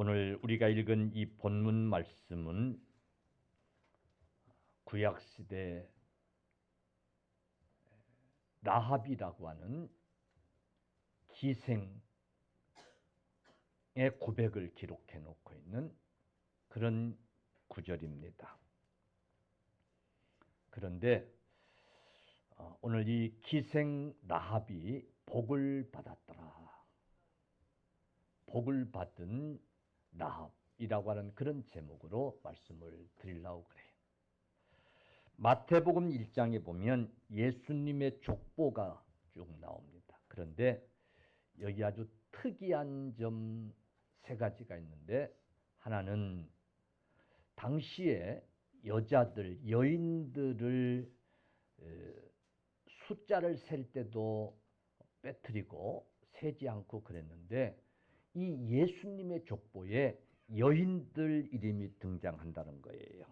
오늘 우리가 읽은 이 본문 말씀은 구약시대 라합이라고 하는 기생의 고백을 기록해 놓고 있는 그런 구절입니다. 그런데 오늘 이 기생 라합이 복을 받았더라. 복을 받은 라합이라고 하는 그런 제목으로 말씀을 드리려고 그래요. 마태복음 1장에 보면 예수님의 족보가 쭉 나옵니다. 그런데 여기 아주 특이한 점 세 가지가 있는데, 하나는 당시에 여자들, 여인들을 숫자를 셀 때도 빼뜨리고 세지 않고 그랬는데, 이 예수님의 족보에 여인들 이름이 등장한다는 거예요.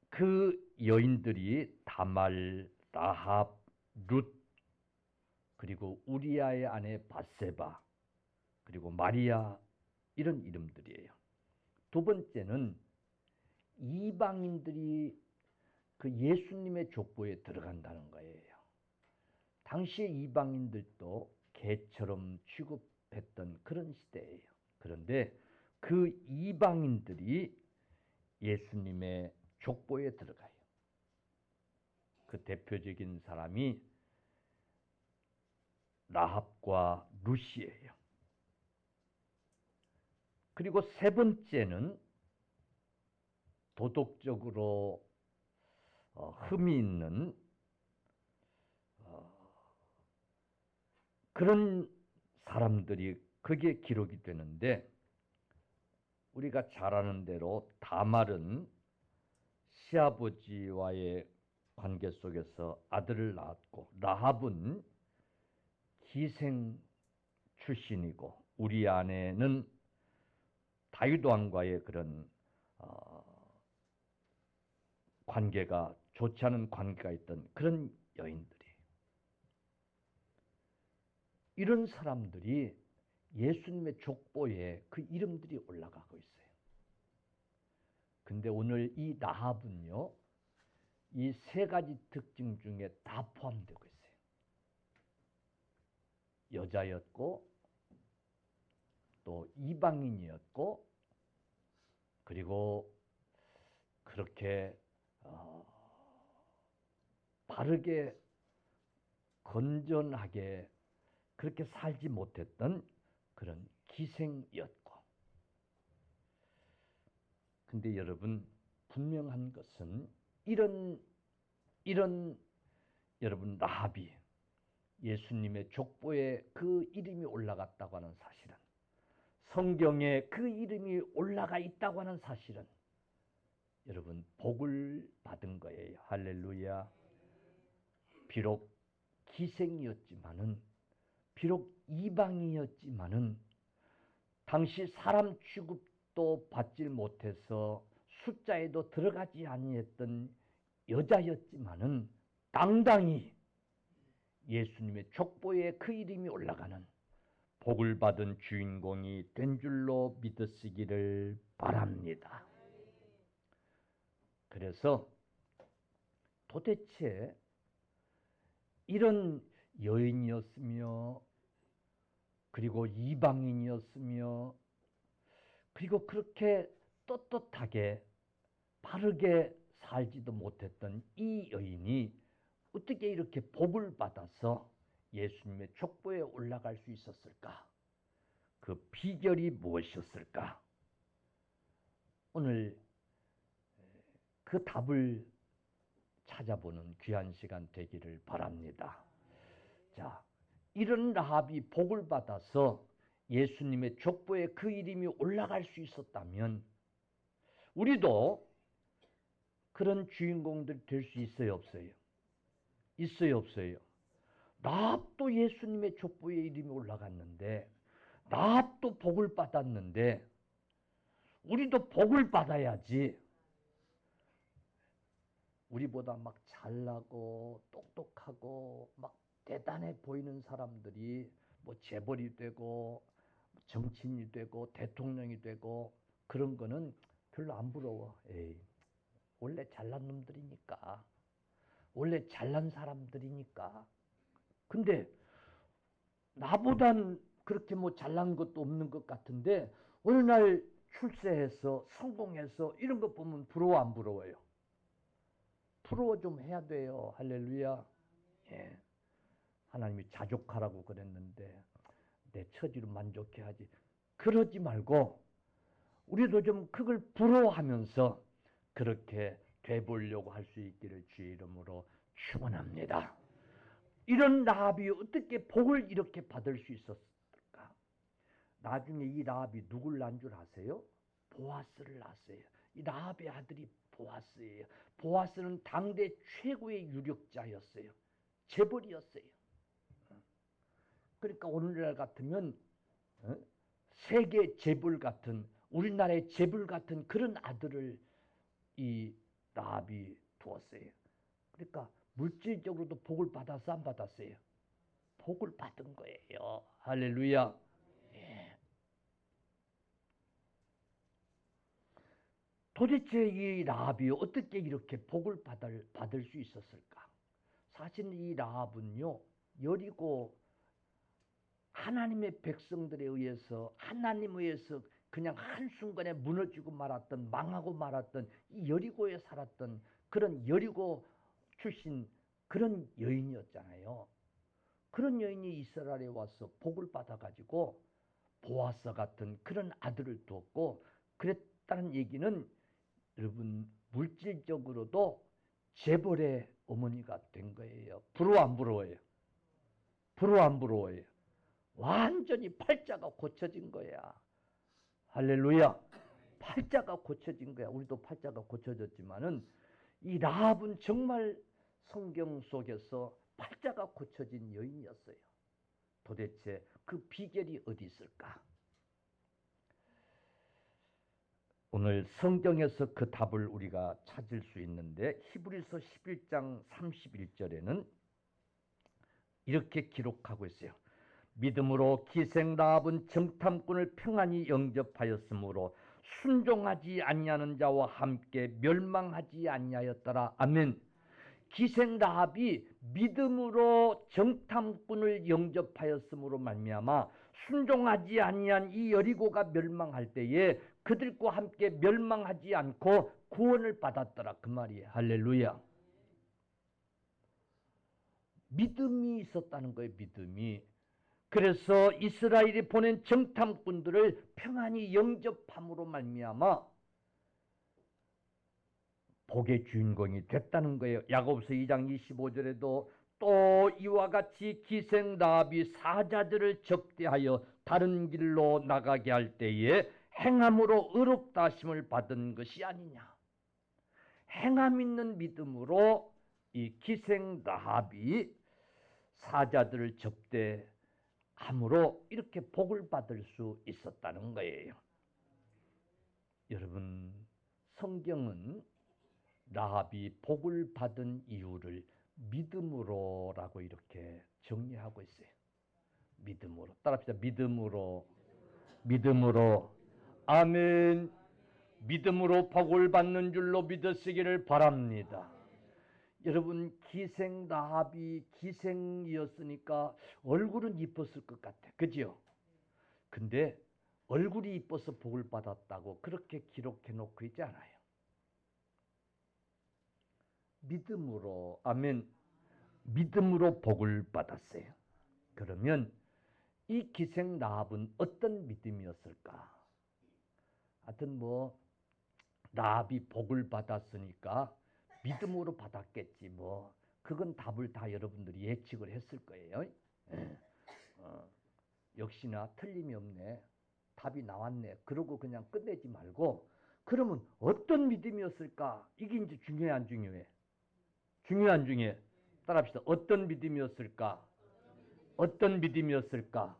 그 여인들이 다말, 라합, 룻, 그리고 우리아의 아내 밧세바, 그리고 마리아, 이런 이름들이에요. 두 번째는 이방인들이 그 예수님의 족보에 들어간다는 거예요. 당시의 이방인들도 개처럼 취급했던 그런 시대예요. 그런데 그 이방인들이 예수님의 족보에 들어가요. 그 대표적인 사람이 라합과 룻이에요. 그리고 세 번째는 도덕적으로 흠이 있는 그런 사람들이 거기에 기록이 되는데, 우리가 잘 아는 대로 다말은 시아버지와의 관계 속에서 아들을 낳았고, 라합은 기생 출신이고, 우리 아내는 다윗 왕과의 그런 관계가 좋지 않은 관계가 있던 그런 여인들이에요. 이런 사람들이 예수님의 족보에 그 이름들이 올라가고 있어요. 근데 오늘 이 라합은요, 이 세 가지 특징 중에 다 포함되고 있어요. 여자였고, 또 이방인이었고, 그리고 그렇게 바르게 건전하게 그렇게 살지 못했던 그런 기생이었고. 근데 여러분, 분명한 것은 이런 여러분 라합이 예수님의 족보에 그 이름이 올라갔다고 하는 사실은, 성경에 그 이름이 올라가 있다고 하는 사실은 여러분 복을 받은 거예요. 할렐루야. 비록 기생이었지만은, 비록 이방이었지만은, 당시 사람 취급도 받지 못해서 숫자에도 들어가지 아니했던 여자였지만은 당당히 예수님의 족보에 그 이름이 올라가는 복을 받은 주인공이 된 줄로 믿으시기를 바랍니다. 그래서 도대체 이런 여인이었으며, 그리고 이방인이었으며, 그리고 그렇게 떳떳하게 바르게 살지도 못했던 이 여인이 어떻게 이렇게 복을 받아서 예수님의 족보에 올라갈 수 있었을까? 그 비결이 무엇이었을까? 오늘 그 답을 찾아보는 귀한 시간 되기를 바랍니다. 자, 이런 라합이 복을 받아서 예수님의 족보에 그 이름이 올라갈 수 있었다면, 우리도 그런 주인공들 될 수 있어요, 없어요? 있어요, 없어요? 라합도 예수님의 족보에 이름이 올라갔는데, 라합도 복을 받았는데, 우리도 복을 받아야지. 우리보다 막 잘나고 똑똑하고 막 대단해 보이는 사람들이 뭐 재벌이 되고 정치인이 되고 대통령이 되고 그런 거는 별로 안 부러워. 에이, 원래 잘난 놈들이니까. 원래 잘난 사람들이니까. 근데 나보단 그렇게 뭐 잘난 것도 없는 것 같은데 어느 날 출세해서 성공해서 이런 거 보면 부러워 안 부러워요? 부러워 좀 해야 돼요. 할렐루야. 예. 하나님이 자족하라고 그랬는데 내 처지로 만족해야지. 그러지 말고 우리도 좀 그걸 부러워하면서 그렇게 돼보려고 할 수 있기를 주의 이름으로 축원합니다. 이런 라합이 어떻게 복을 이렇게 받을 수 있었을까? 나중에 이 라합이 누굴 낳은 줄 아세요? 보아스를 낳았어요. 이 라합의 아들이 보아스예요. 보아스는 당대 최고의 유력자였어요. 재벌이었어요. 그러니까 오늘날 같으면 세계 재벌 같은, 우리나라의 재벌 같은 그런 아들을 이 라합이 두었어요. 그러니까 물질적으로도 복을 받았어 안 받았어요? 복을 받은 거예요. 할렐루야. 예. 도대체 이 라합이 어떻게 이렇게 복을 받을 수 있었을까? 사실 이 라합은요, 여리고 하나님의 백성들에 의해서 하나님에 의해서 그냥 한순간에 무너지고 말았던, 망하고 말았던 이 여리고에 살았던 그런 여리고 출신 그런 여인이었잖아요. 그런 여인이 이스라엘에 와서 복을 받아가지고 보아스 같은 그런 아들을 두었고, 그랬다는 얘기는 여러분 물질적으로도 재벌의 어머니가 된 거예요. 부러워 안 부러워요? 부러워 안 부러워요? 완전히 팔자가 고쳐진 거야. 할렐루야. 팔자가 고쳐진 거야. 우리도 팔자가 고쳐졌지만은 이 라합은 정말 성경 속에서 팔자가 고쳐진 여인이었어요. 도대체 그 비결이 어디 있을까? 오늘 성경에서 그 답을 우리가 찾을 수 있는데 히브리서 11장 31절에는 이렇게 기록하고 있어요. 믿음으로 기생 라합은 정탐꾼을 평안히 영접하였으므로 순종하지 아니하는 자와 함께 멸망하지 아니하였더라. 아멘. 기생 라합이 믿음으로 정탐꾼을 영접하였으므로 말미암아 순종하지 아니한 이 여리고가 멸망할 때에 그들과 함께 멸망하지 않고 구원을 받았더라. 그 말이에요. 할렐루야. 믿음이 있었다는 거예요. 믿음이. 그래서 이스라엘이 보낸 정탐꾼들을 평안히 영접함으로 말미암아 복의 주인공이 됐다는 거예요. 야고보서 2장 25절에도 또 이와 같이 기생 라합이 사자들을 접대하여 다른 길로 나가게 할 때에 행함으로 의롭다 하심을 받은 것이 아니냐. 행함 있는 믿음으로 이 기생 라합이 사자들을 접대함으로 이렇게 복을 받을 수 있었다는 거예요. 여러분, 성경은 라합이 복을 받은 이유를 믿음으로라고 이렇게 정리하고 있어요. 믿음으로. 따라합시다. 믿음으로. 믿음으로. 아멘. 믿음으로 복을 받는 줄로 믿으시기를 바랍니다. 여러분, 기생 라합이 기생이었으니까 얼굴은 이뻤을 것 같아. 그죠? 근데 얼굴이 이뻐서 복을 받았다고 그렇게 기록해 놓고 있지 않아요. 믿음으로, 아멘. 믿음으로 복을 받았어요. 그러면 이 기생 라합은 어떤 믿음이었을까? 하여튼 뭐 라합이 복을 받았으니까 믿음으로 받았겠지 뭐. 그건 답을 다 여러분들이 예측을 했을 거예요. 역시나 틀림이 없네. 답이 나왔네. 그러고 그냥 끝내지 말고 그러면 어떤 믿음이었을까? 이게 이제 중요해 안 중요해? 중요한 중에 따라합시다. 어떤 믿음이었을까? 어떤 믿음이었을까?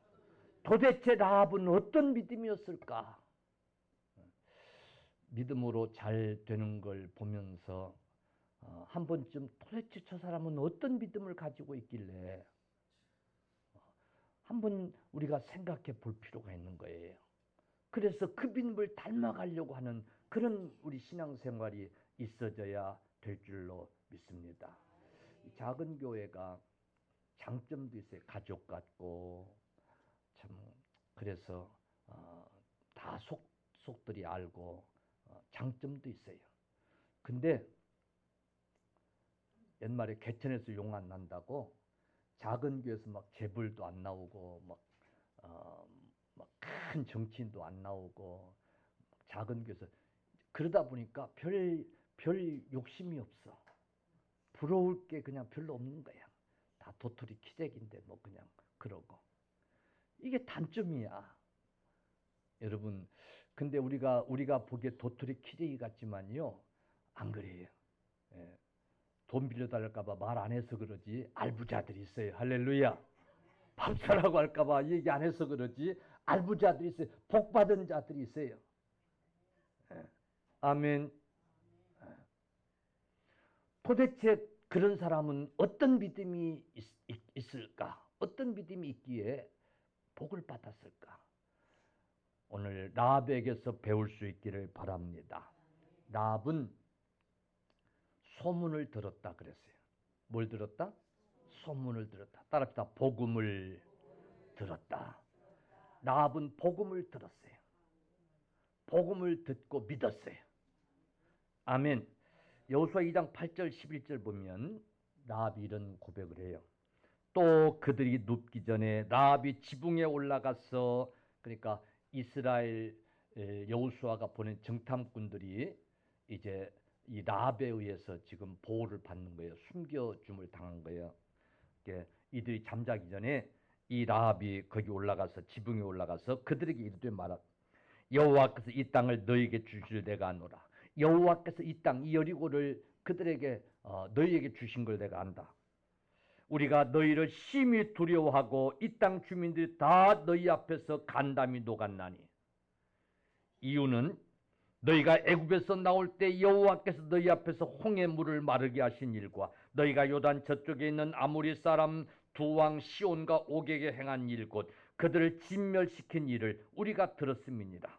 도대체 라합은 어떤 믿음이었을까? 믿음으로 잘 되는 걸 보면서 한 번쯤 도대체 저 사람은 어떤 믿음을 가지고 있길래 한번 우리가 생각해 볼 필요가 있는 거예요. 그래서 그 믿음을 닮아가려고 하는 그런 우리 신앙생활이 있어져야 될 줄로 믿습니다. 작은 교회가 장점도 있어요. 가족 같고 참 그래서 다 속들이 알고 장점도 있어요. 근데 옛말에 개천에서 용 안 난다고 작은 교회에서 막 재벌도 안 나오고 막 큰 정치인도 안 나오고 작은 교회에서 그러다 보니까 별 욕심이 없어. 부러울 게 그냥 별로 없는 거야. 다 도토리 키재기인데 뭐 그냥 그러고. 이게 단점이야. 여러분, 근데 우리가 보기에 도토리 키재기 같지만요. 안 그래요. 예. 돈 빌려달랄까 봐 말 안 해서 그러지 알부자들이 있어요. 할렐루야. 밥 사라고 할까 봐 얘기 안 해서 그러지 알부자들이 있어요. 복 받은 자들이 있어요. 예. 아멘. 도대체 그런 사람은 어떤 믿음이 있을까? 어떤 믿음이 있기에 복을 받았을까? 오늘 라합에게서 배울 수 있기를 바랍니다. 라합은 소문을 들었다 그랬어요. 뭘 들었다? 소문을 들었다. 따라합시다. 복음을 들었다. 라합은 복음을 들었어요. 복음을 듣고 믿었어요. 아멘. 여호수아 2장 8절 11절 보면 라합이 이런 고백을 해요. 또 그들이 눕기 전에 라합이 지붕에 올라가서, 그러니까 이스라엘 여호수아가 보낸 정탐꾼들이 이제 이 라합에 의해서 지금 보호를 받는 거예요. 숨겨줌을 당한 거예요. 이들이 잠자기 전에 이 라합이 거기 올라가서 지붕에 올라가서 그들에게 이르되 말하 여호와께서 이 땅을 너희에게 주실 내가 아노라. 여호와께서 이 땅, 이 여리고를 그들에게 너희에게 주신 걸 내가 안다. 우리가 너희를 심히 두려워하고 이 땅 주민들이 다 너희 앞에서 간담이 녹았나니 이유는 너희가 애굽에서 나올 때 여호와께서 너희 앞에서 홍해 물을 마르게 하신 일과 너희가 요단 저쪽에 있는 아모리 사람 두 왕 시온과 옥에게 행한 일 곧 그들을 진멸시킨 일을 우리가 들었음이니라.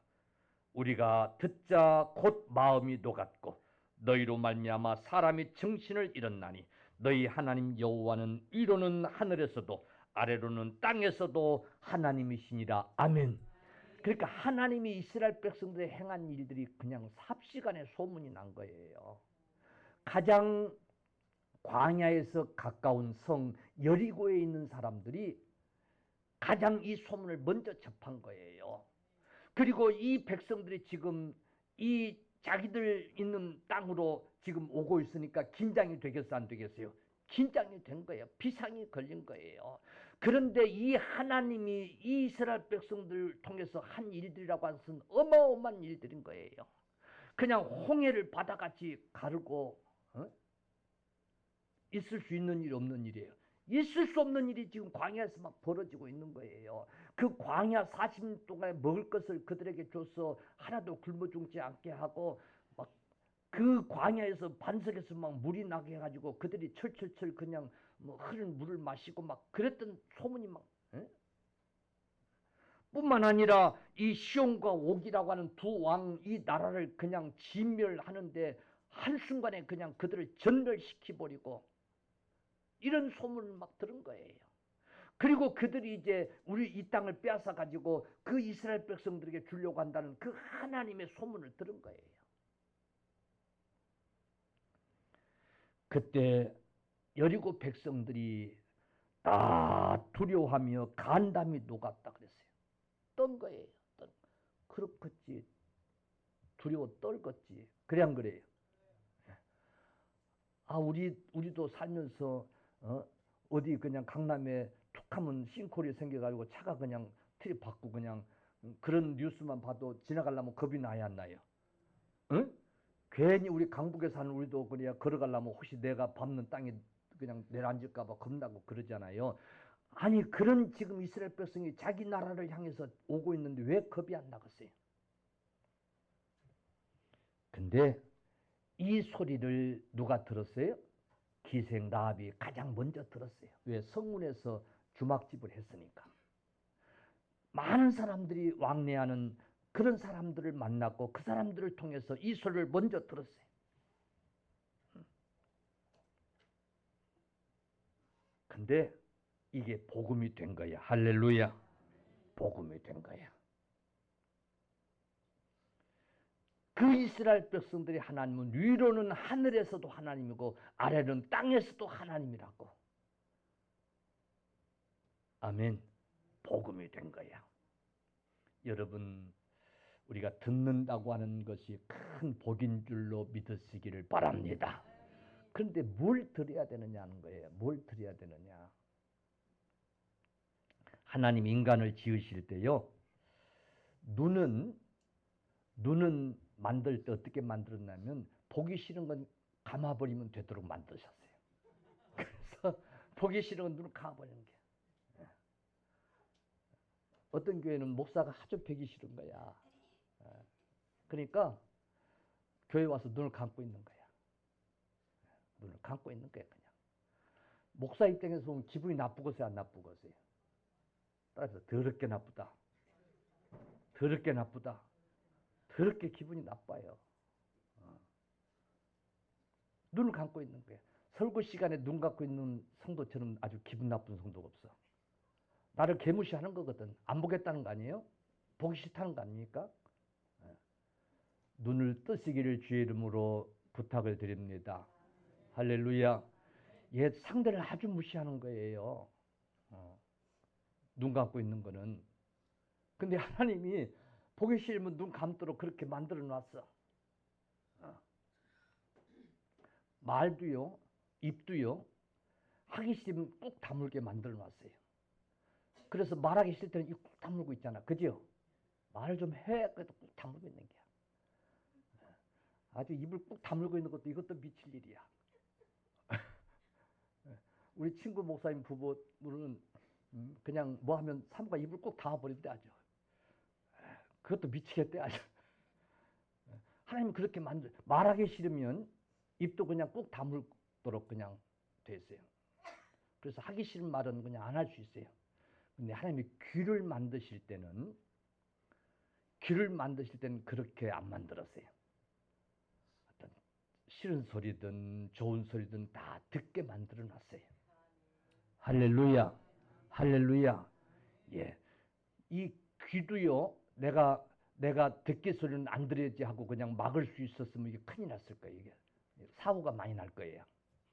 우리가 듣자 곧 마음이 녹았고 너희로 말미암아 사람이 정신을 잃었나니 너희 하나님 여호와는 위로는 하늘에서도 아래로는 땅에서도 하나님이시니라. 아멘. 그러니까 하나님이 이스라엘 백성들의 행한 일들이 그냥 삽시간에 소문이 난 거예요. 가장 광야에서 가까운 성 여리고에 있는 사람들이 가장 이 소문을 먼저 접한 거예요. 그리고 이 백성들이 지금 이 자기들 있는 땅으로 지금 오고 있으니까 긴장이 되겠어 안 되겠어요? 긴장이 된 거예요. 비상이 걸린 거예요. 그런데 이 하나님이 이 이스라엘 백성들을 통해서 한 일들이라고 하는 것은 어마어마한 일들인 거예요. 그냥 홍해를 바다같이 가르고 있을 수 있는 일 없는 일이에요. 있을 수 없는 일이 지금 광야에서 막 벌어지고 있는 거예요. 그 광야 40년 동안에 먹을 것을 그들에게 줘서 하나도 굶어 죽지 않게 하고 막 그 광야에서 반석에서 막 물이 나게 해가지고 그들이 철철철 그냥 뭐 흐른 물을 마시고 막 그랬던 소문이 막 뿐만 아니라 이 시온과 옥이라고 하는 두 왕 이 나라를 그냥 진멸하는데 한순간에 그냥 그들을 전멸시켜버리고 이런 소문을 막 들은 거예요. 그리고 그들이 이제 우리 이 땅을 빼앗아 가지고 그 이스라엘 백성들에게 주려고 한다는 그 하나님의 소문을 들은 거예요. 그때 여리고 백성들이 다 두려워하며 간담이 녹았다 그랬어요. 떤 거예요. 그렇겠지. 두려워 떨겠지. 그래 안 그래요? 우리도 살면서 어디 그냥 강남에 툭하면 싱크홀이 생겨가지고 차가 그냥 트립 받고 그냥 그런 뉴스만 봐도 지나가려면 겁이 나야 안 나요? 응? 괜히 우리 강북에 사는 우리도 그냥 걸어가려면 혹시 내가 밟는 땅에 그냥 내려앉을까봐 겁나고 그러잖아요. 아니 그런 지금 이스라엘 백성이 자기 나라를 향해서 오고 있는데 왜 겁이 안 나겠어요? 근데 이 소리를 누가 들었어요? 기생 라합이 가장 먼저 들었어요. 왜? 성문에서 주막집을 했으니까. 많은 사람들이 왕래하는 그런 사람들을 만났고 그 사람들을 통해서 이 소리를 먼저 들었어요. 근데 이게 복음이 된 거야. 할렐루야. 복음이 된 거야. 그 이스라엘 백성들이 하나님은 위로는 하늘에서도 하나님이고 아래는 땅에서도 하나님이라고. 아멘. 복음이 된 거야. 여러분, 우리가 듣는다고 하는 것이 큰 복인 줄로 믿으시기를 바랍니다. 그런데 뭘 들어야 되느냐는 거예요. 뭘 들어야 되느냐. 하나님 인간을 지으실 때요. 눈은 만들 때 어떻게 만들었냐면 보기 싫은 건 감아버리면 되도록 만드셨어요. 그래서 보기 싫은 건 눈을 감아버리는 게. 어떤 교회는 목사가 아주 보기 싫은 거야. 그러니까 교회 와서 눈을 감고 있는 거야. 눈을 감고 있는 거야 그냥. 목사 입장에서 보면 기분이 나쁘겠어요, 안 나쁘겠어요? 따라서 더럽게 나쁘다. 더럽게 나쁘다. 더럽게 기분이 나빠요. 눈을 감고 있는 거야. 설교 시간에 눈 감고 있는 성도처럼 아주 기분 나쁜 성도가 없어. 나를 개무시하는 거거든. 안 보겠다는 거 아니에요? 보기 싫다는 거 아닙니까? 눈을 뜨시기를 주의 이름으로 부탁을 드립니다. 할렐루야. 얘 상대를 아주 무시하는 거예요. 눈 감고 있는 거는. 근데 하나님이 보기 싫으면 눈 감도록 그렇게 만들어 놨어. 말도요, 입도요, 하기 싫으면 꾹 다물게 만들어 놨어요. 그래서 말하기 싫을 때는 입 꾹 다물고 있잖아. 그죠? 말을 좀 해. 그래도 꾹 다물고 있는 게야. 아주 입을 꾹 다물고 있는 것도 이것도 미칠 일이야. 우리 친구 목사님 부부는 그냥 뭐 하면 사모가 입을 꾹 닫아버린대 아주. 그것도 미치겠대 아주. 하나님은 그렇게 말하기 싫으면 입도 그냥 꾹 다물도록 그냥 돼 있어요. 그래서 하기 싫은 말은 그냥 안 할 수 있어요. 근데 하나님이 귀를 만드실 때는 그렇게 안 만들었어요. 어떤 싫은 소리든 좋은 소리든 다 듣게 만들어 놨어요. 할렐루야. 할렐루야. 예. 이 귀도요, 내가 듣기 소리는 안 들어야지 하고 그냥 막을 수 있었으면 이게 큰일 났을 거예요. 이게 사고가 많이 날 거예요.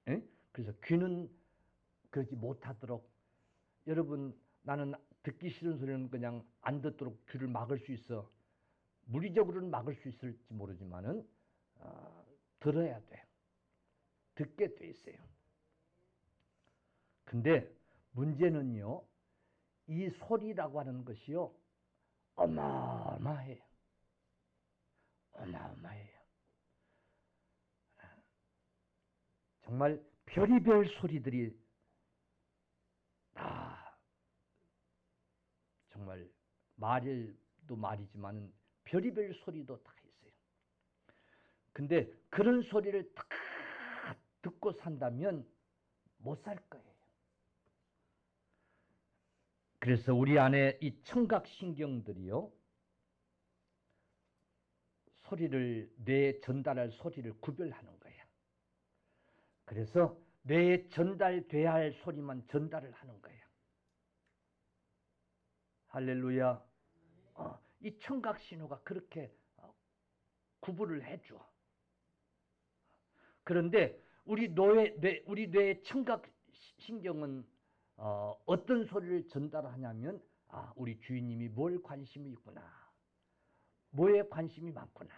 예? 그래서 귀는 그러지 못하도록. 여러분, 나는 듣기 싫은 소리는 그냥 안 듣도록 귀를 막을 수 있어. 물리적으로는 막을 수 있을지 모르지만은 들어야 돼. 듣게 돼 있어요. 근데 문제는요, 이 소리라고 하는 것이요, 어마어마해요. 어마어마해요. 정말 별의별 소리들이 다 정말 말도 말이지만 별의별 소리도 다 있어요. 근데 그런 소리를 다 듣고 산다면 못 살 거예요. 그래서 우리 안에 이 청각신경들이요, 뇌에 전달할 소리를 구별하는 거예요. 그래서 뇌에 전달돼야 할 소리만 전달을 하는 거예요. 할렐루야. 이 청각신호가 그렇게 구분을 해줘. 그런데 우리 뇌의 청각신경은 어떤 소리를 전달하냐면, 우리 주인님이 뭘 관심이 있구나. 뭐에 관심이 많구나.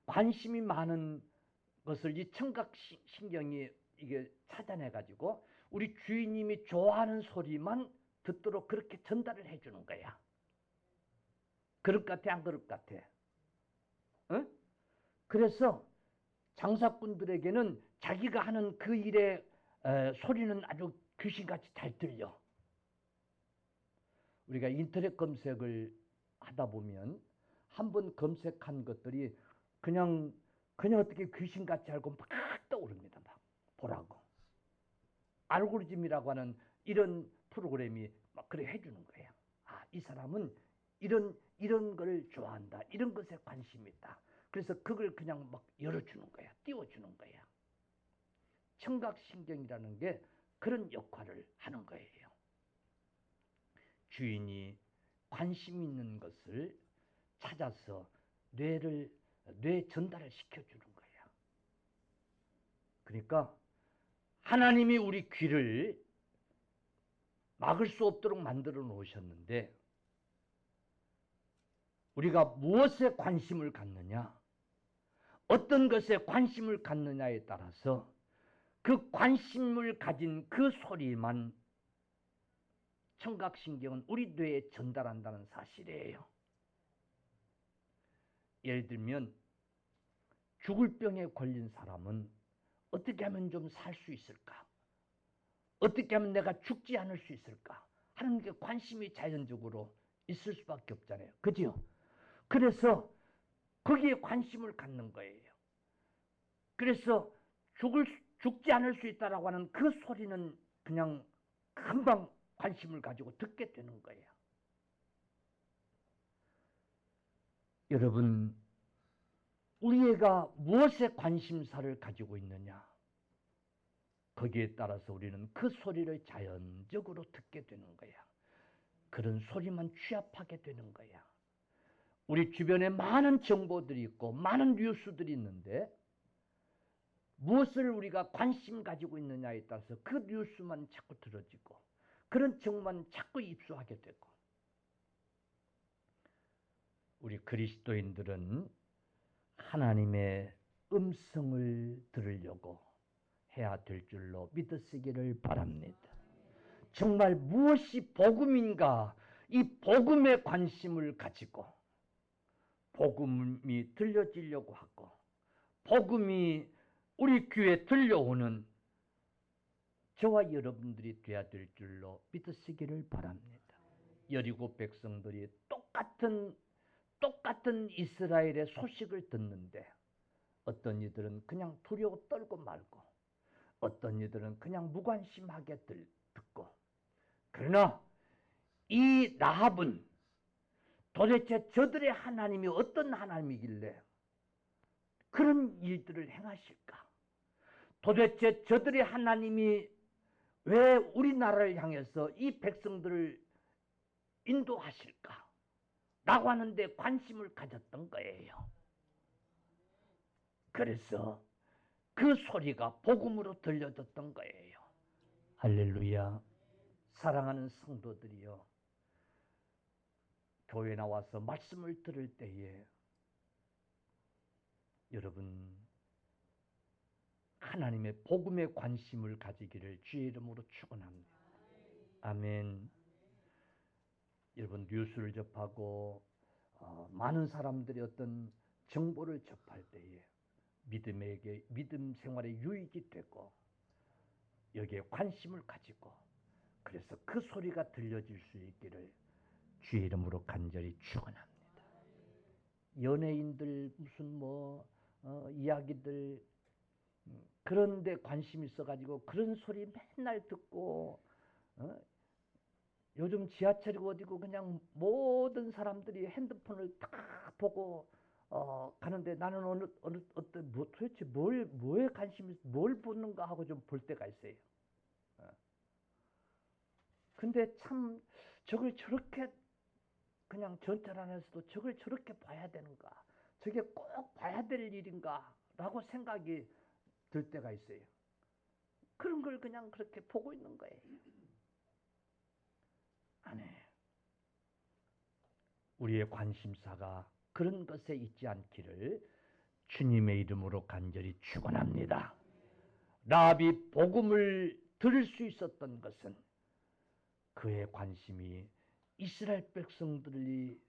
관심이 많은 것을 이 청각신경이 이게 찾아내가지고 우리 주인님이 좋아하는 소리만 듣도록 그렇게 전달을 해주는 거야. 그릇 같아, 안 그릇 같아? 응? 그래서 장사꾼들에게는 자기가 하는 그 일의 소리는 아주 귀신같이 잘 들려. 우리가 인터넷 검색을 하다 보면 한번 검색한 것들이 그냥 어떻게 귀신같이 알고 막 떠오릅니다. 막 보라고. 알고리즘이라고 하는 이런 프로그램이 막 그래 해주는 거예요. 이 사람은 이런 걸 좋아한다. 이런 것에 관심이 있다. 그래서 그걸 그냥 막 열어주는 거야. 띄워주는 거야. 청각신경이라는 게 그런 역할을 하는 거예요. 주인이 관심 있는 것을 찾아서 뇌 전달을 시켜주는 거야. 그러니까 하나님이 우리 귀를 막을 수 없도록 만들어 놓으셨는데 우리가 무엇에 관심을 갖느냐, 어떤 것에 관심을 갖느냐에 따라서 그 관심을 가진 그 소리만 청각신경은 우리 뇌에 전달한다는 사실이에요. 예를 들면 죽을 병에 걸린 사람은 어떻게 하면 좀 살 수 있을까? 어떻게 하면 내가 죽지 않을 수 있을까? 하는 게 관심이 자연적으로 있을 수밖에 없잖아요. 그죠? 그래서 거기에 관심을 갖는 거예요. 그래서 죽지 않을 수 있다라고 하는 그 소리는 그냥 금방 관심을 가지고 듣게 되는 거예요. 여러분, 우리 애가 무엇에 관심사를 가지고 있느냐? 거기에 따라서 우리는 그 소리를 자연적으로 듣게 되는 거야. 그런 소리만 취합하게 되는 거야. 우리 주변에 많은 정보들이 있고 많은 뉴스들이 있는데 무엇을 우리가 관심 가지고 있느냐에 따라서 그 뉴스만 자꾸 들어지고 그런 정보만 자꾸 입수하게 되고, 우리 그리스도인들은 하나님의 음성을 들으려고 해야 될 줄로 믿으시기를 바랍니다. 정말 무엇이 복음인가, 이 복음에 관심을 가지고 복음이 들려지려고 하고 복음이 우리 귀에 들려오는 저와 여러분들이 되어야 될 줄로 믿으시기를 바랍니다. 여리고 백성들이 똑같은 이스라엘의 소식을 듣는데 어떤 이들은 그냥 두려워 떨고 말고 어떤 이들은 그냥 무관심하게 듣고, 그러나 이 라합은 도대체 저들의 하나님이 어떤 하나님이길래 그런 일들을 행하실까? 도대체 저들의 하나님이 왜 우리나라를 향해서 이 백성들을 인도하실까? 라고 하는데 관심을 가졌던 거예요. 그래서 그 소리가 복음으로 들려졌던 거예요. 할렐루야. 사랑하는 성도들이여, 교회 나와서 말씀을 들을 때에 여러분 하나님의 복음에 관심을 가지기를 주의 이름으로 축원합니다. 아멘. 여러분 뉴스를 접하고 많은 사람들이 어떤 정보를 접할 때에 믿음 생활에 유익이 되고 여기에 관심을 가지고, 그래서 그 소리가 들려질 수 있기를 주의 이름으로 간절히 축원합니다. 연예인들 무슨 이야기들 그런 데 관심 있어가지고 그런 소리 맨날 듣고 요즘 지하철이고 어디고 그냥 모든 사람들이 핸드폰을 다 보고 가는데 나는 도대체 뭐에 관심이 뭘 보는가 하고 좀 볼 때가 있어요. 근데 참 저걸 저렇게 그냥 전철 안에서도 저걸 저렇게 봐야 되는가, 저게 꼭 봐야 될 일인가 라고 생각이 들 때가 있어요. 그런 걸 그냥 그렇게 보고 있는 거예요. 아니, 우리의 관심사가 그런 것에 있지 않기를 주님의 이름으로 간절히 축원합니다. 라합이 복음을 들을 수 있었던 것은 그의 관심이 이스라엘 백성들이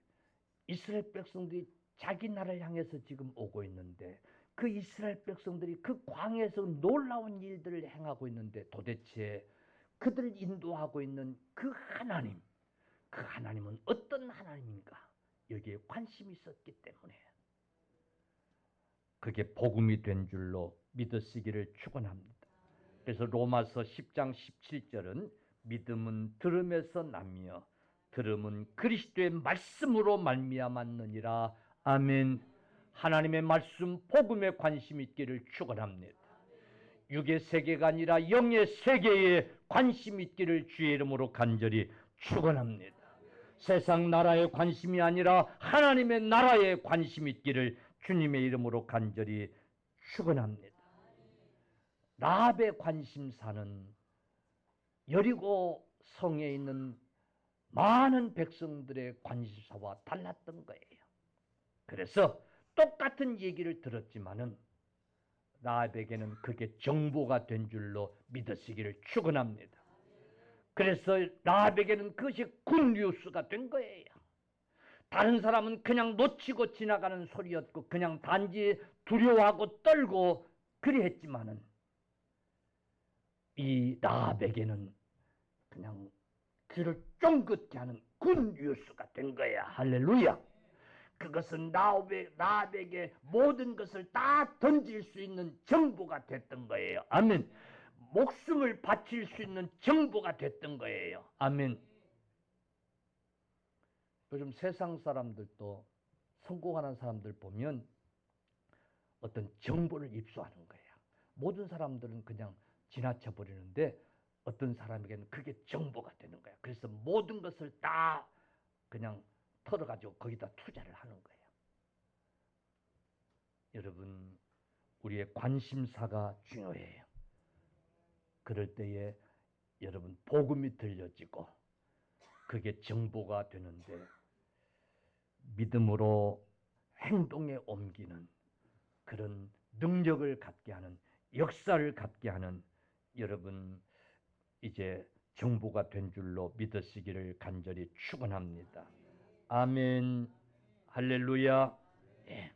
자기 나라를 향해서 지금 오고 있는데 그 이스라엘 백성들이 그 광야에서 놀라운 일들을 행하고 있는데 도대체 그들을 인도하고 있는 그 하나님은 어떤 하나님인가, 여기에 관심이 있었기 때문에 그게 복음이 된 줄로 믿으시기를 축원합니다. 그래서 로마서 10장 17절은 믿음은 들음에서 나며 들음은 그리스도의 말씀으로 말미암았느니라. 아멘. 하나님의 말씀 복음에 관심 있기를 축원합니다. 육의 세계가 아니라 영의 세계에 관심 있기를 주의 이름으로 간절히 축원합니다. 세상 나라에 관심이 아니라 하나님의 나라에 관심 있기를 주님의 이름으로 간절히 축원합니다. 라합의 관심사는 여리고 성에 있는 많은 백성들의 관심사와 달랐던 거예요. 그래서 똑같은 얘기를 들었지만은 라합에게는 그게 정보가 된 줄로 믿으시기를 축원합니다. 그래서 라합에게는 그것이 굿뉴스가 된 거예요. 다른 사람은 그냥 놓치고 지나가는 소리였고 그냥 단지 두려워하고 떨고 그리 했지만은 이 라합에게는 그냥 귀를 쫑긋게 하는 굿뉴스가 된 거야. 할렐루야. 그것은 라합에게 모든 것을 다 던질 수 있는 정보가 됐던 거예요. 아멘. 목숨을 바칠 수 있는 정보가 됐던 거예요. 아멘. 요즘 세상 사람들도 성공하는 사람들 보면 어떤 정보를 입수하는 거예요. 모든 사람들은 그냥 지나쳐 버리는데 어떤 사람에게는 그게 정보가 되는 거야. 그래서 모든 것을 다 그냥 털어가지고 거기다 투자를 하는 거예요. 여러분, 우리의 관심사가 중요해요. 그럴 때에 여러분 복음이 들려지고 그게 정보가 되는데 믿음으로 행동에 옮기는 그런 능력을 갖게 하는 역사를 갖게 하는 여러분 이제 정보가 된 줄로 믿으시기를 간절히 축원합니다. 아멘. 할렐루야. 예.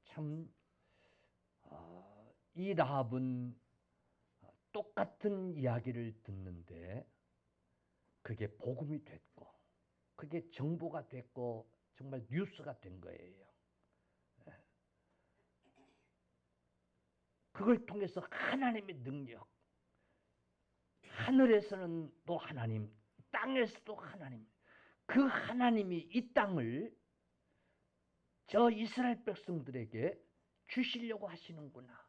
참 이 라합은 똑같은 이야기를 듣는데 그게 복음이 됐고 그게 정보가 됐고 정말 뉴스가 된 거예요. 그걸 통해서 하나님의 능력, 하늘에서는 또 하나님, 땅에서도 하나님, 그 하나님이 이 땅을 저 이스라엘 백성들에게 주시려고 하시는구나.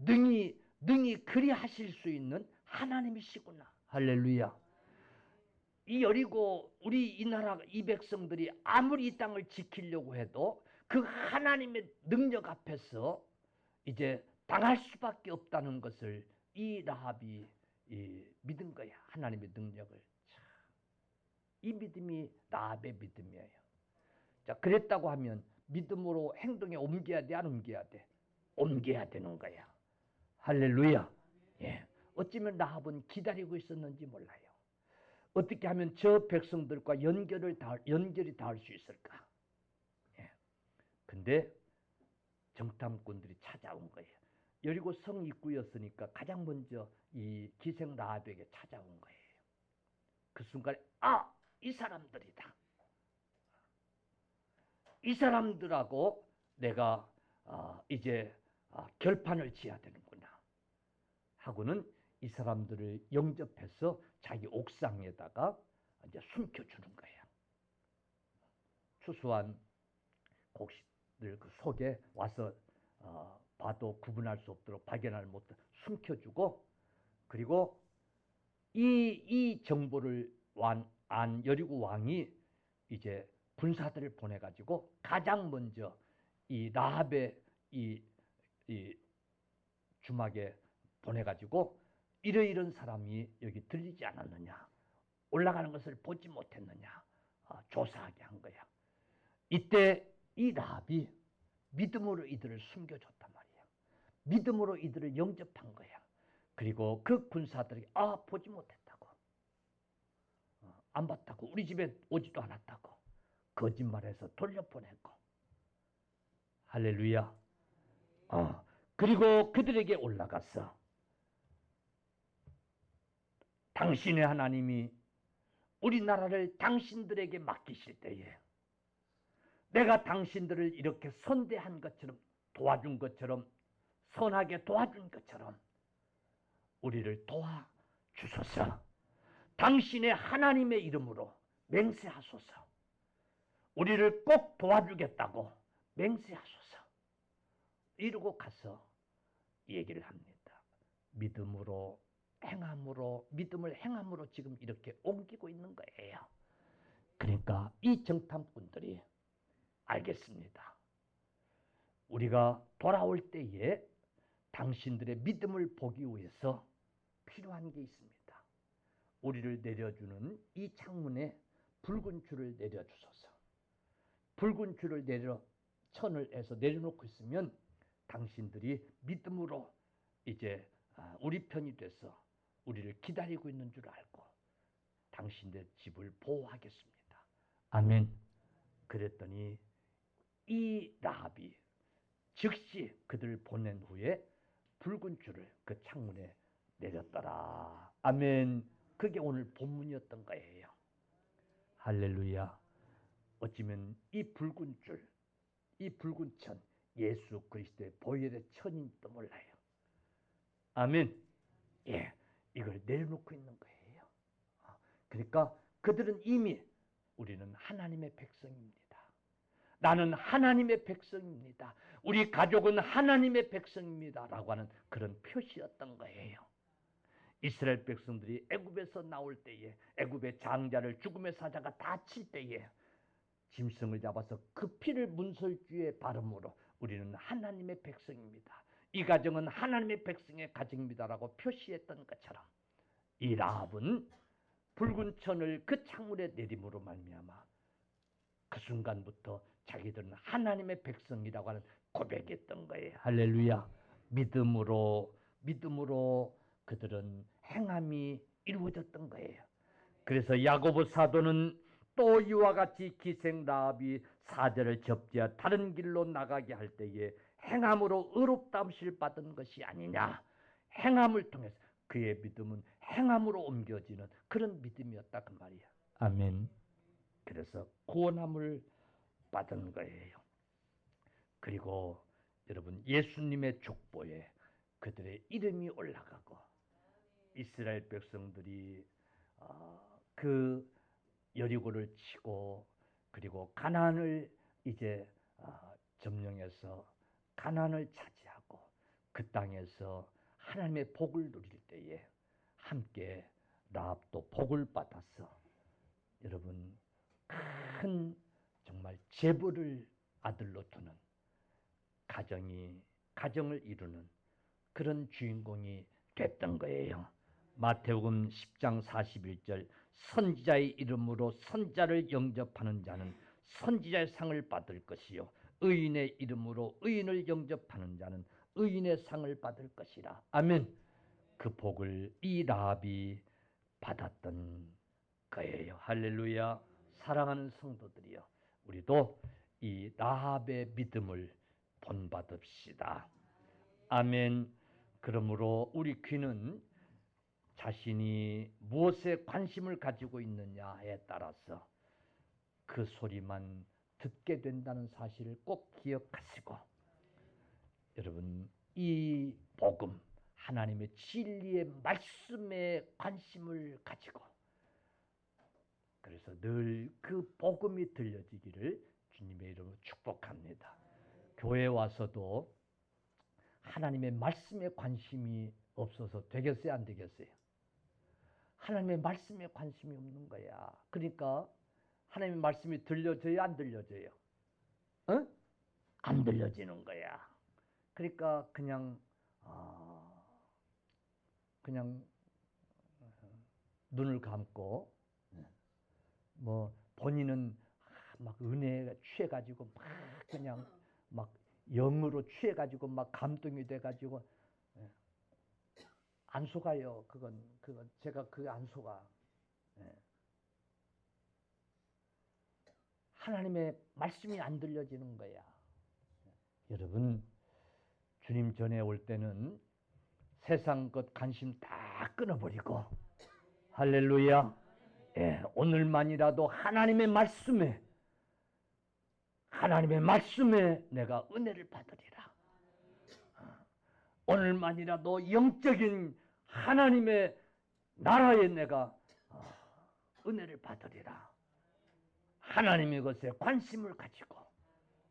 능히 그리 하실 수 있는 하나님이시구나. 할렐루야. 이 여리고 우리 이 나라 이 백성들이 아무리 이 땅을 지키려고 해도 그 하나님의 능력 앞에서 이제 당할 수밖에 없다는 것을 이 라합이 믿은 거야. 하나님의 능력을. 이 믿음이 라합의 믿음이에요. 자, 그랬다고 하면 믿음으로 행동에 옮겨야 돼, 안 옮겨야 돼? 옮겨야 되는 거야. 할렐루야. 예. 어쩌면 라합은 기다리고 있었는지 몰라요. 어떻게 하면 저 백성들과 연결이 닿을 수 있을까? 예. 근데 정탐꾼들이 찾아온 거예요. 여리고 성 입구였으니까 가장 먼저 이 기생 라합에게 찾아온 거예요. 그 순간에 이 사람들이다. 이 사람들하고 내가 이제 결판을 지어야 되는구나 하고는 이 사람들을 영접해서 자기 옥상에다가 이제 숨겨주는 거예요. 수수한 곡식들 그 속에 와서 봐도 구분할 수 없도록 발견할 못해 숨겨주고 그리고 이 정보를 안 여리고 왕이 이제 군사들을 보내가지고 가장 먼저 이 라합의 이 주막에 보내가지고 이러이런 사람이 여기 들리지 않았느냐, 올라가는 것을 보지 못했느냐 조사하게 한 거야. 이때 이 라합이 믿음으로 이들을 숨겨줬단 말이야. 믿음으로 이들을 영접한 거야. 그리고 그 군사들이 보지 못했다고, 안 봤다고, 우리 집에 오지도 않았다고 거짓말해서 돌려보냈고. 할렐루야. 그리고 그들에게 올라가서 당신의 하나님이 우리나라를 당신들에게 맡기실 때에 내가 당신들을 이렇게 선대한 것처럼, 도와준 것처럼, 선하게 도와준 것처럼 우리를 도와주소서. 당신의 하나님의 이름으로 맹세하소서. 우리를 꼭 도와주겠다고 맹세하소서. 이러고 가서 얘기를 합니다. 믿음으로 행함으로, 믿음을 행함으로 지금 이렇게 옮기고 있는 거예요. 그러니까 이 정탐꾼들이 알겠습니다. 우리가 돌아올 때에 당신들의 믿음을 보기 위해서 필요한 게 있습니다. 우리를 내려주는 이 창문에 붉은 줄을 내려주소서. 붉은 줄을 천을 해서 내려놓고 있으면 당신들이 믿음으로 이제 우리 편이 돼서 우리를 기다리고 있는 줄 알고 당신의 집을 보호하겠습니다. 아멘. 그랬더니 이 라합이 즉시 그들을 보낸 후에 붉은 줄을 그 창문에 내렸더라. 아멘. 그게 오늘 본문이었던 거예요. 할렐루야. 어쩌면 이 붉은 줄, 이 붉은 천, 예수 그리스도의 보혈의 천인지도 몰라요. 아멘. 예, 이걸 내려놓고 있는 거예요. 그러니까 그들은 이미 우리는 하나님의 백성입니다. 나는 하나님의 백성입니다. 우리 가족은 하나님의 백성입니다. 라고 하는 그런 표시였던 거예요. 이스라엘 백성들이 애굽에서 나올 때에 애굽의 장자를 죽음의 사자가 다칠 때에 짐승을 잡아서 그 피를 문설주에 바름으로 우리는 하나님의 백성입니다. 이 가정은 하나님의 백성의 가정입니다라고 표시했던 것처럼 이 라합은 붉은 천을 그 창문에 내림으로 말미암아 그 순간부터 자기들은 하나님의 백성이라고 하는 고백했던 거예요. 할렐루야. 믿음으로 그들은 행함이 이루어졌던 거예요. 그래서 야고보 사도는 또 이와 같이 기생 라합이 사자를 접지하 다른 길로 나가게 할 때에 행함으로 의롭다함을 받은 것이 아니냐. 행함을 통해서 그의 믿음은 행함으로 옮겨지는 그런 믿음이었다 그 말이야. 아멘. 그래서 구원함을 받은 거예요. 그리고 여러분 예수님의 족보에 그들의 이름이 올라가고 이스라엘 백성들이 그 여리고를 치고 그리고 가나안을 이제 점령해서 가나안을 차지하고 그 땅에서 하나님의 복을 누릴 때에 함께 라합도 복을 받아서 여러분 큰 정말 재벌을 아들로 두는 가정을 이루는 그런 주인공이 됐던 거예요. 마태복음 10장 41절 선지자의 이름으로 선자를 영접하는 자는 선지자의 상을 받을 것이요 의인의 이름으로 의인을 영접하는 자는 의인의 상을 받을 것이라. 아멘. 그 복을 이 라합이 받았던 거예요. 할렐루야. 사랑하는 성도들이여, 우리도 이 라합의 믿음을 본받읍시다. 아멘. 그러므로 우리 귀는 자신이 무엇에 관심을 가지고 있느냐에 따라서 그 소리만 듣게 된다는 사실을 꼭 기억하시고, 여러분 이 복음 하나님의 진리의 말씀에 관심을 가지고 그래서 늘 그 복음이 들려지기를 주님의 이름으로 축복합니다. 교회에 와서도 하나님의 말씀에 관심이 없어서 되겠어요, 안 되겠어요? 하나님의 말씀에 관심이 없는 거야. 그러니까 하나님의 말씀이 들려져요, 안 들려져요? 안 들려지는 거야. 그러니까 그냥 눈을 감고 뭐 본인은 막 은혜에 취해가지고 막 그냥 막 영으로 취해가지고 막 감동이 돼가지고 안 속아요. 그건 제가 안 속아. 하나님의 말씀이 안 들려지는 거야. 여러분 주님 전에 올 때는 세상 것 관심 다 끊어버리고 할렐루야. 오늘만이라도 하나님의 말씀에 내가 은혜를 받으리라. 오늘만이라도 영적인 하나님의 나라에 내가 은혜를 받으리라. 하나님의 것에 관심을 가지고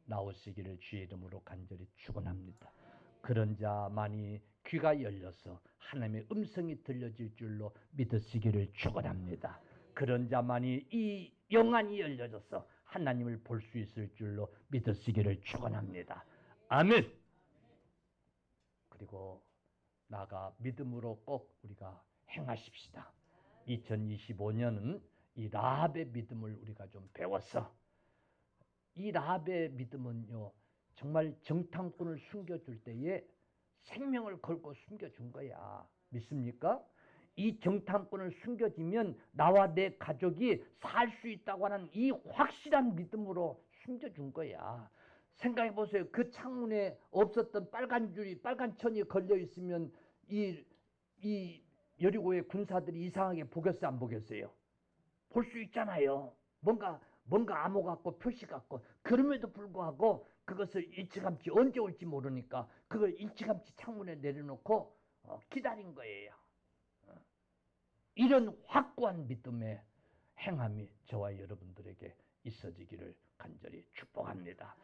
나오시기를 주의 이름으로 간절히 축원합니다. 그런 자만이 귀가 열려서 하나님의 음성이 들려질 줄로 믿으시기를 축원합니다. 그런 자만이 이 영안이 열려져서 하나님을 볼 수 있을 줄로 믿으시기를 축원합니다. 아멘. 그리고 나아가 믿음으로 꼭 우리가 행하십시다. 2025년은 이 라합의 믿음을 우리가 좀 배워서, 이 라합의 믿음은요 정말 정탐꾼을 숨겨줄 때에 생명을 걸고 숨겨준 거야. 믿습니까? 이 정탐꾼을 숨겨지면 나와 내 가족이 살 수 있다고 하는 이 확실한 믿음으로 숨겨준 거야. 생각해 보세요. 그 창문에 없었던 빨간 줄이, 빨간 천이 걸려 있으면 이 여리고의 군사들이 이상하게 보겠어요, 안 보겠어요? 볼 수 있잖아요. 뭔가 암호 같고 표시 같고. 그럼에도 불구하고 그것을 일찌감치 언제 올지 모르니까 그걸 일찌감치 창문에 내려놓고 기다린 거예요. 이런 확고한 믿음의 행함이 저와 여러분들에게 있어지기를 간절히 축복합니다.